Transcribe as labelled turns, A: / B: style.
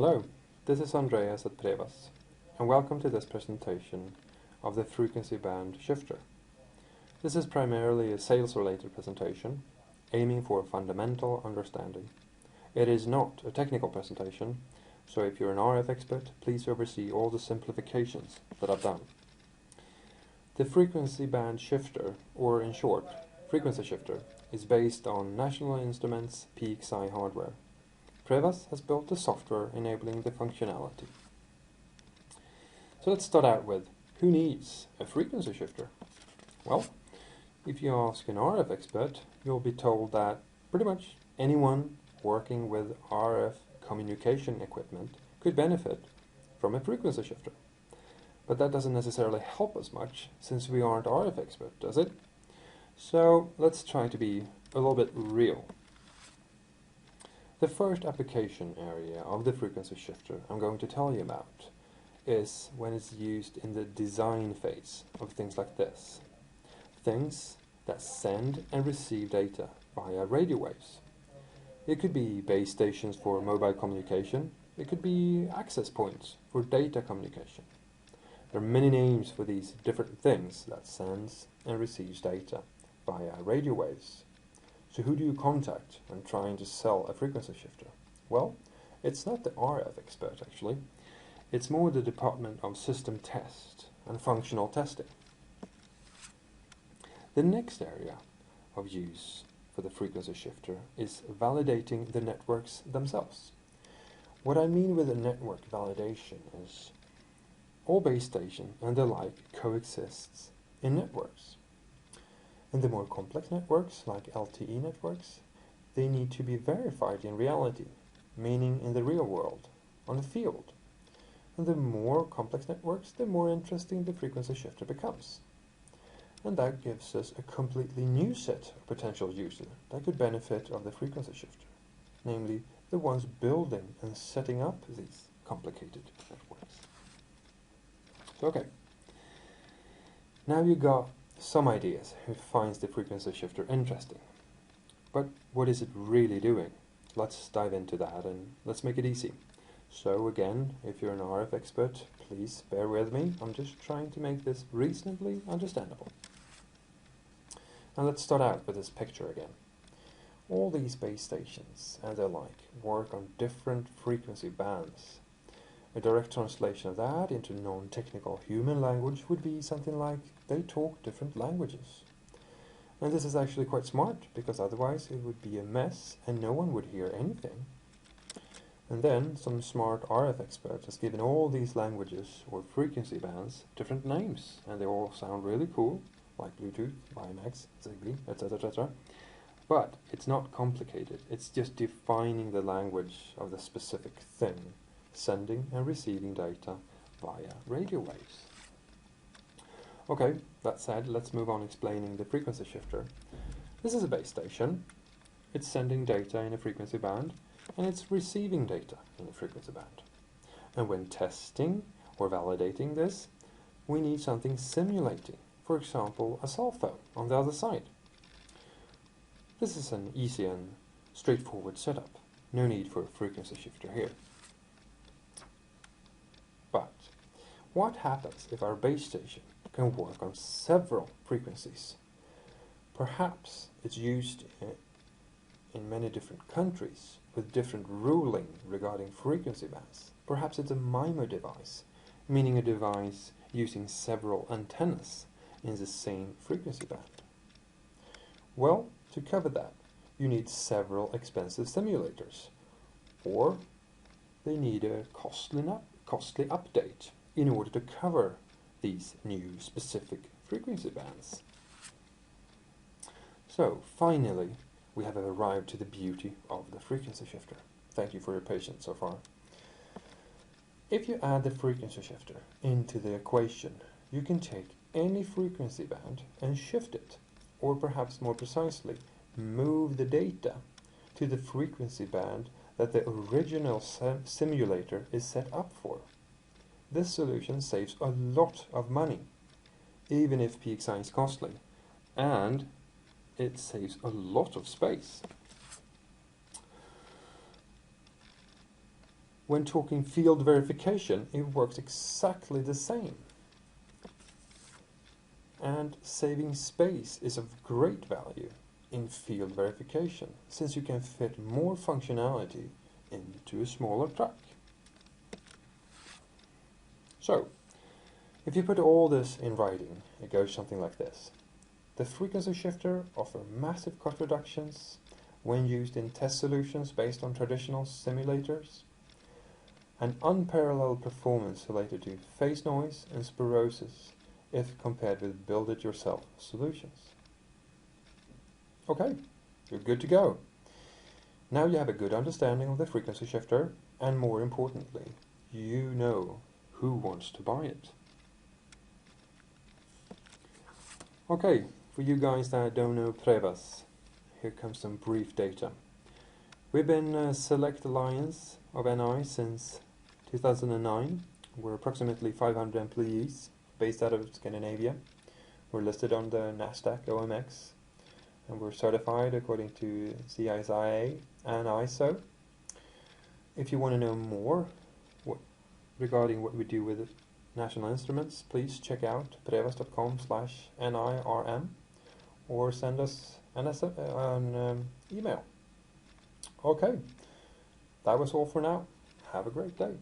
A: Hello, this is Andreas at Prevas, and welcome to this presentation of the frequency band shifter. This is primarily a sales-related presentation, aiming for fundamental understanding. It is not a technical presentation, so if you're an RF expert, please oversee all the simplifications that I've done. The frequency band shifter, or in short, frequency shifter, is based on National Instruments PXI hardware. Prevas has built the software enabling the functionality. So let's start out with, who needs a frequency shifter? Well, if you ask an RF expert, you'll be told that pretty much anyone working with RF communication equipment could benefit from a frequency shifter. But that doesn't necessarily help us much, since we aren't RF experts, does it? So let's try to be a little bit real. The first application area of the frequency shifter I'm going to tell you about is when it's used in the design phase of things like this. Things that send and receive data via radio waves. It could be base stations for mobile communication. It could be access points for data communication. There are many names for these different things that sends and receives data via radio waves. So who do you contact when trying to sell a frequency shifter? Well, it's not the RF expert actually. It's more the Department of System Test and Functional Testing. The next area of use for the frequency shifter is validating the networks themselves. What I mean with a network validation is all base station and the like coexists in networks. In the more complex networks, like LTE networks, they need to be verified in reality, meaning in the real world, on the field. And the more complex networks, the more interesting the frequency shifter becomes. And that gives us a completely new set of potential users that could benefit of the frequency shifter, namely the ones building and setting up these complicated networks. So, okay. Now you got some ideas who finds the frequency shifter interesting. But what is it really doing? Let's dive into that and let's make it easy. So again, if you're an RF expert, please bear with me. I'm just trying to make this reasonably understandable. And let's start out with this picture again. All these base stations and their like work on different frequency bands. A direct translation of that into non-technical human language would be something like they talk different languages. And this is actually quite smart, because otherwise it would be a mess and no one would hear anything. And then some smart RF expert has given all these languages or frequency bands different names, and they all sound really cool, like Bluetooth, WiMAX, Zigbee, etc., etc. But it's not complicated, it's just defining the language of the specific thing, sending and receiving data via radio waves. Okay, that said, let's move on explaining the frequency shifter. This is a base station. It's sending data in a frequency band, and it's receiving data in a frequency band. And when testing or validating this, we need something simulating, for example, a cell phone on the other side. This is an easy and straightforward setup. No need for a frequency shifter here. But what happens if our base station can work on several frequencies? Perhaps it's used in many different countries with different ruling regarding frequency bands. Perhaps it's a MIMO device, meaning a device using several antennas in the same frequency band. Well, to cover that, you need several expensive simulators, or they need a costly update in order to cover these new specific frequency bands. So, finally, we have arrived to the beauty of the frequency shifter. Thank you for your patience so far. If you add the frequency shifter into the equation, you can take any frequency band and shift it, or perhaps more precisely, move the data to the frequency band that the original simulator is set up for. This solution saves a lot of money, even if PXI is costly, and it saves a lot of space. when talking field verification, it works exactly the same. And saving space is of great value in field verification, since you can fit more functionality into a smaller track. So, if you put all this in writing, it goes something like this. The frequency shifter offers massive cost reductions when used in test solutions based on traditional simulators, and unparalleled performance related to phase noise and spirosis if compared with build-it-yourself solutions. Okay, you're good to go. Now you have a good understanding of the frequency shifter, and more importantly, you know who wants to buy it. Okay, for you guys that don't know Prevas, here comes some brief data. We've been a Select Alliance of NI since 2009. We're approximately 500 employees based out of Scandinavia. We're listed on the Nasdaq OMX, and we're certified according to CISA and ISO. If you want to know more regarding what we do with National Instruments, please check out prevas.com/NIRM or send us an email. Okay, that was all for now. Have a great day.